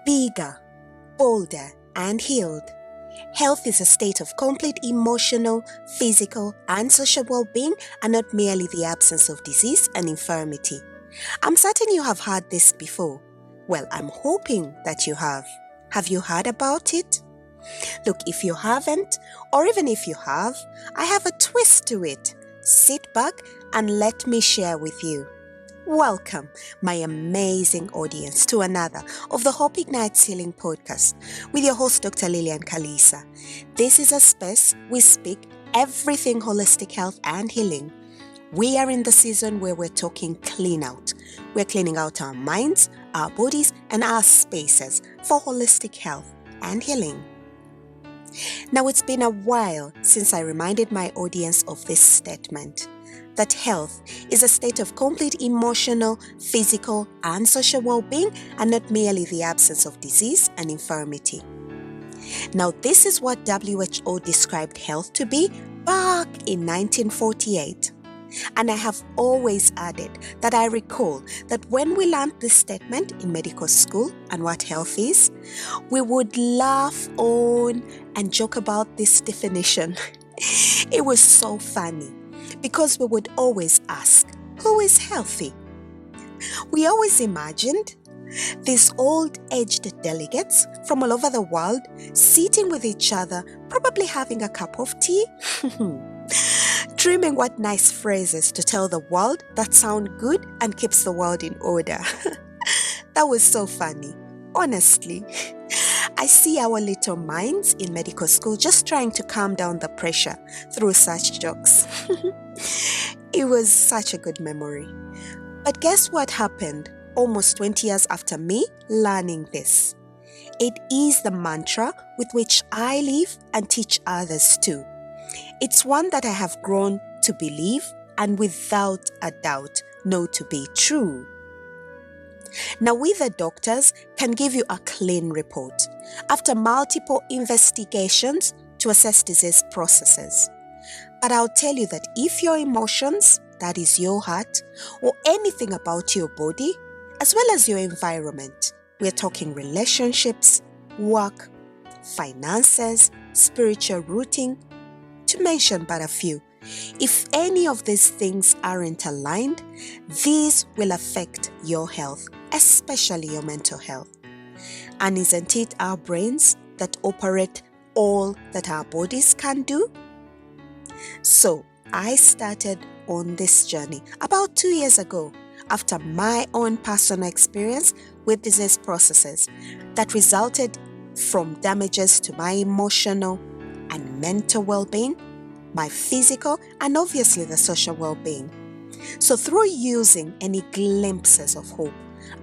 bigger, bolder, and healed. Health is a state of complete emotional, physical, and social well-being, and not merely the absence of disease and infirmity. I'm certain you have heard this before. Well, I'm hoping that you have. Have you heard about it? Look, if you haven't, or even if you have, I have a twist to it. Sit back and let me share with you. Welcome, my amazing audience, to another of the P.U.R.P.O.S.E Healing Podcast with your host, Dr. Lillian Kalisa. This is a space we speak everything holistic health and healing. We are in the season where we're talking clean out. We're cleaning out our minds, our bodies, and our spaces for holistic health and healing. Now, it's been a while since I reminded my audience of this statement, that health is a state of complete emotional, physical, and social well-being, and not merely the absence of disease and infirmity. Now, this is what WHO described health to be back in 1948. And I have always added that I recall that when we learned this statement in medical school and what health is, we would laugh on and joke about this definition. It was so funny because we would always ask, who is healthy? We always imagined these old-aged delegates from all over the world sitting with each other, probably having a cup of tea, dreaming what nice phrases to tell the world that sound good and keeps the world in order. That was so funny. Honestly, I see our little minds in medical school just trying to calm down the pressure through such jokes. It was such a good memory. But guess what happened almost 20 years after me learning this? It is the mantra with which I live and teach others too. It's one that I have grown to believe and without a doubt know to be true. Now, we the doctors can give you a clean report after multiple investigations to assess disease processes. But I'll tell you that if your emotions, that is your heart, or anything about your body, as well as your environment, we're talking relationships, work, finances, spiritual rooting, to mention but a few. If any of these things aren't aligned, these will affect your health, especially your mental health. And isn't it our brains that operate all that our bodies can do? So I started on this journey about 2 years ago after my own personal experience with disease processes that resulted from damages to my emotional and mental well-being, my physical, and obviously the social well-being. So through using any glimpses of hope,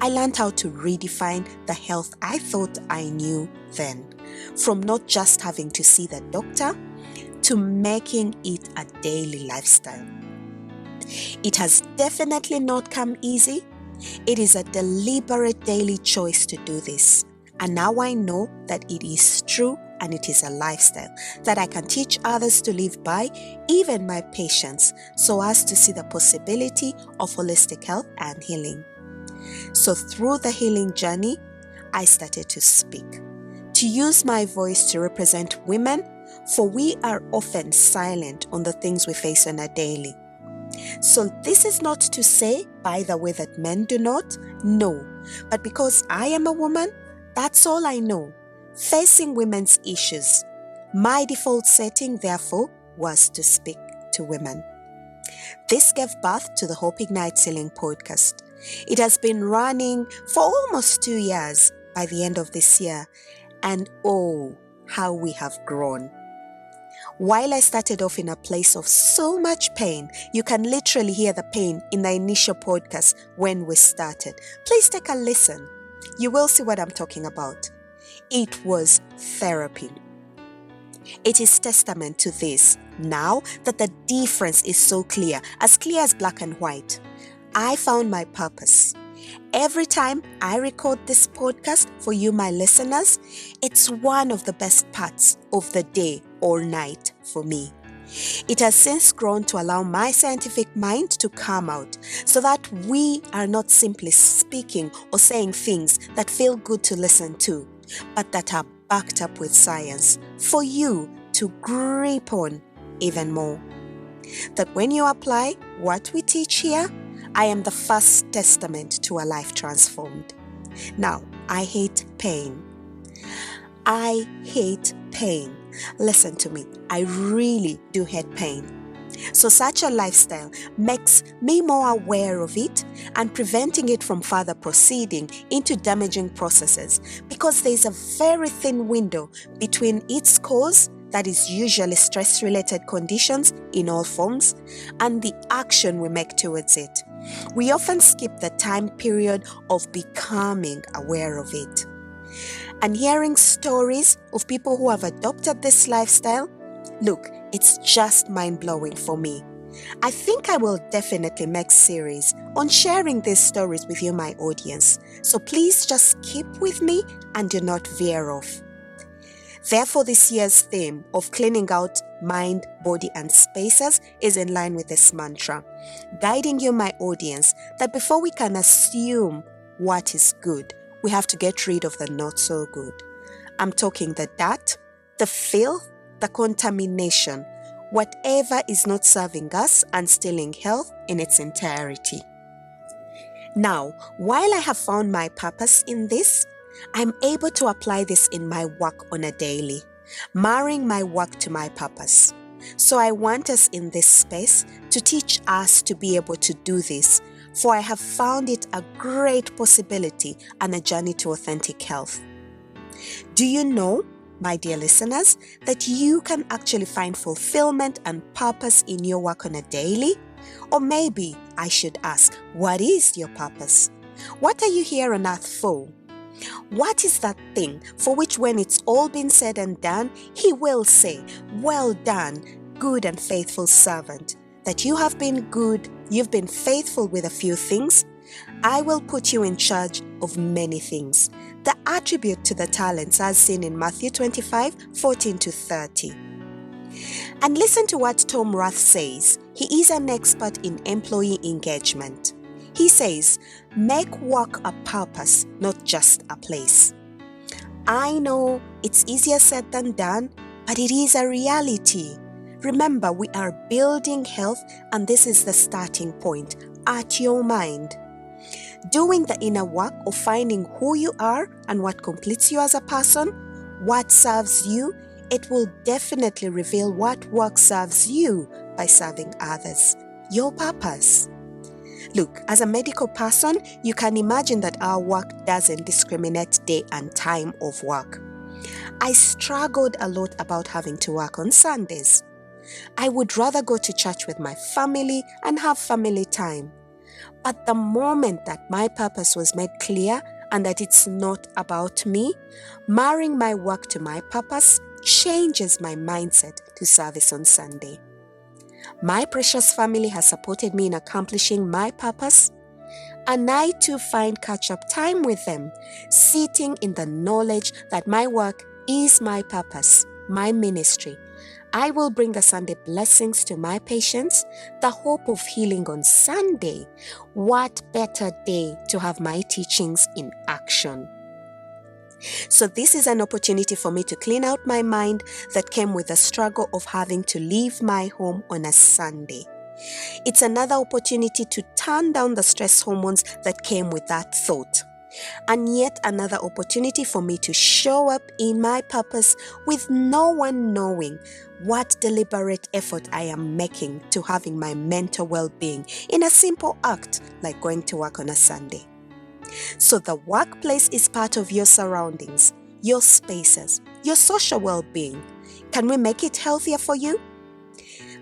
I learned how to redefine the health I thought I knew then, from not just having to see the doctor to making it a daily lifestyle. It has definitely not come easy. It is a deliberate daily choice to do this. And now I know that it is true and it is a lifestyle that I can teach others to live by, even my patients, so as to see the possibility of holistic health and healing. So through the healing journey, I started to speak, to use my voice to represent women, for we are often silent on the things we face on a daily. So this is not to say, by the way, that men do not, no, but because I am a woman, that's all I know. Facing women's issues. My default setting, therefore, was to speak to women. This gave birth to the P.U.R.P.O.S.E Healing Podcast. It has been running for almost 2 years by the end of this year, and oh, how we have grown. While I started off in a place of so much pain, you can literally hear the pain in the initial podcast when we started. Please take a listen. You will see what I'm talking about. It was therapy. It is testament to this now that the difference is so clear as black and white. I found my purpose. Every time I record this podcast for you, my listeners, it's one of the best parts of the day or night for me. It has since grown to allow my scientific mind to come out so that we are not simply speaking or saying things that feel good to listen to, but that are backed up with science for you to grip on even more. That when you apply what we teach here, I am the first testament to a life transformed. Now, I hate pain. I hate pain. Listen to me, I really do hate pain. So such a lifestyle makes me more aware of it and preventing it from further proceeding into damaging processes, because there is a very thin window between its cause, that is usually stress-related conditions in all forms, and the action we make towards it. We often skip the time period of becoming aware of it. And hearing stories of people who have adopted this lifestyle, look, it's just mind-blowing for me. I think I will definitely make series on sharing these stories with you, my audience. So please just keep with me and do not veer off. Therefore, this year's theme of cleaning out mind, body, and spaces is in line with this mantra, guiding you, my audience, that before we can assume what is good, we have to get rid of the not so good. I'm talking the dirt, the filth, the contamination, whatever is not serving us and stealing health in its entirety. Now, while I have found my purpose in this, I'm able to apply this in my work on a daily, marrying my work to my purpose. So I want us in this space to teach us to be able to do this, for I have found it a great possibility and a journey to authentic health. Do you know, my dear listeners, that you can actually find fulfillment and purpose in your work on a daily? Or maybe I should ask, what is your purpose? What are you here on earth for? What is that thing for which when it's all been said and done, He will say, "Well done, good and faithful servant, that you have been good, you've been faithful with a few things. I will put you in charge of many things." The attribute to the talents as seen in Matthew 25:14-30. And listen to what Tom Rath says. He is an expert in employee engagement. He says, make work a purpose, not just a place. I know it's easier said than done, but it is a reality. Remember, we are building health, and this is the starting point, at your mind. Doing the inner work of finding who you are and what completes you as a person, what serves you, it will definitely reveal what work serves you by serving others. Your purpose. Look, as a medical person, you can imagine that our work doesn't discriminate day and time of work. I struggled a lot about having to work on Sundays. I would rather go to church with my family and have family time. But the moment that my purpose was made clear and that it's not about me, marrying my work to my purpose changes my mindset to service on Sunday. My precious family has supported me in accomplishing my purpose, and I too find catch-up time with them, sitting in the knowledge that my work is my purpose, my ministry. I will bring the Sunday blessings to my patients, the hope of healing on Sunday. What better day to have my teachings in action? So this is an opportunity for me to clean out my mind that came with the struggle of having to leave my home on a Sunday. It's another opportunity to turn down the stress hormones that came with that thought. And yet another opportunity for me to show up in my purpose with no one knowing what deliberate effort I am making to having my mental well-being in a simple act like going to work on a Sunday. So the workplace is part of your surroundings, your spaces, your social well-being. Can we make it healthier for you?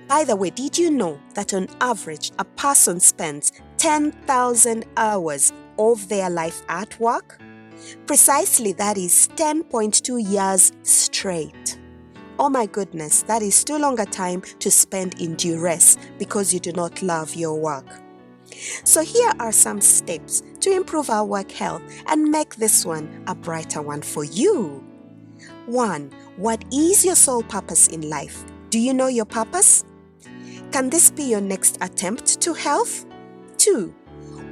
By the way, did you know that on average, a person spends 10,000 hours of their life at work? Precisely, that is 10.2 years straight. Oh my goodness, that is too long a time to spend in duress because you do not love your work. So here are some steps to improve our work health and make this one a brighter one for you. 1. What is your sole purpose in life? Do you know your purpose? Can this be your next attempt to health? 2.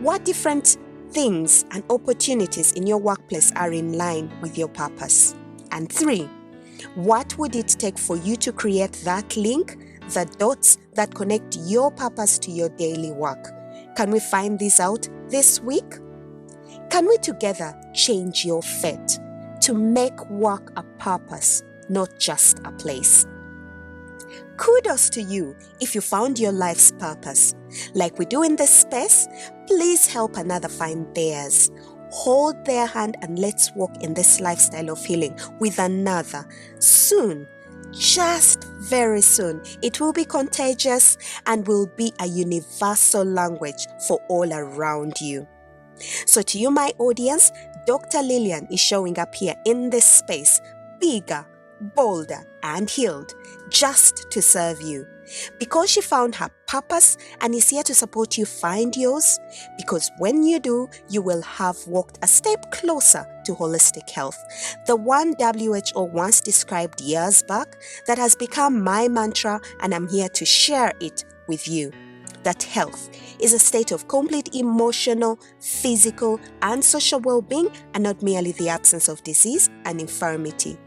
What different things and opportunities in your workplace are in line with your purpose? And 3. What would it take for you to create that link, the dots that connect your purpose to your daily work? Can we find this out this week? Can we together change your fate to make work a purpose, not just a place? Kudos to you if you found your life's purpose. Like we do in this space, please help another find theirs. Hold their hand and let's walk in this lifestyle of healing with another. Soon, just very soon, it will be contagious and will be a universal language for all around you. So to you, my audience, Dr. Lillian is showing up here in this space, bigger, bolder, and healed, just to serve you. Because she found her purpose and is here to support you find yours, because when you do, you will have walked a step closer to holistic health. The one WHO once described years back that has become my mantra, and I'm here to share it with you. That health is a state of complete emotional, physical, and social well-being, and not merely the absence of disease and infirmity.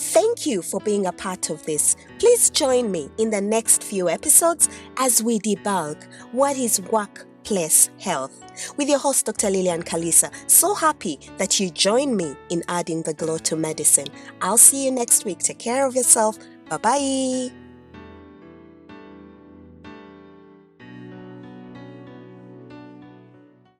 Thank you for being a part of this. Please join me in the next few episodes as we debug what is workplace health with your host, Dr. Lillian Kalisa. So happy that you join me in adding the glow to medicine. I'll see you next week. Take care of yourself. Bye-bye.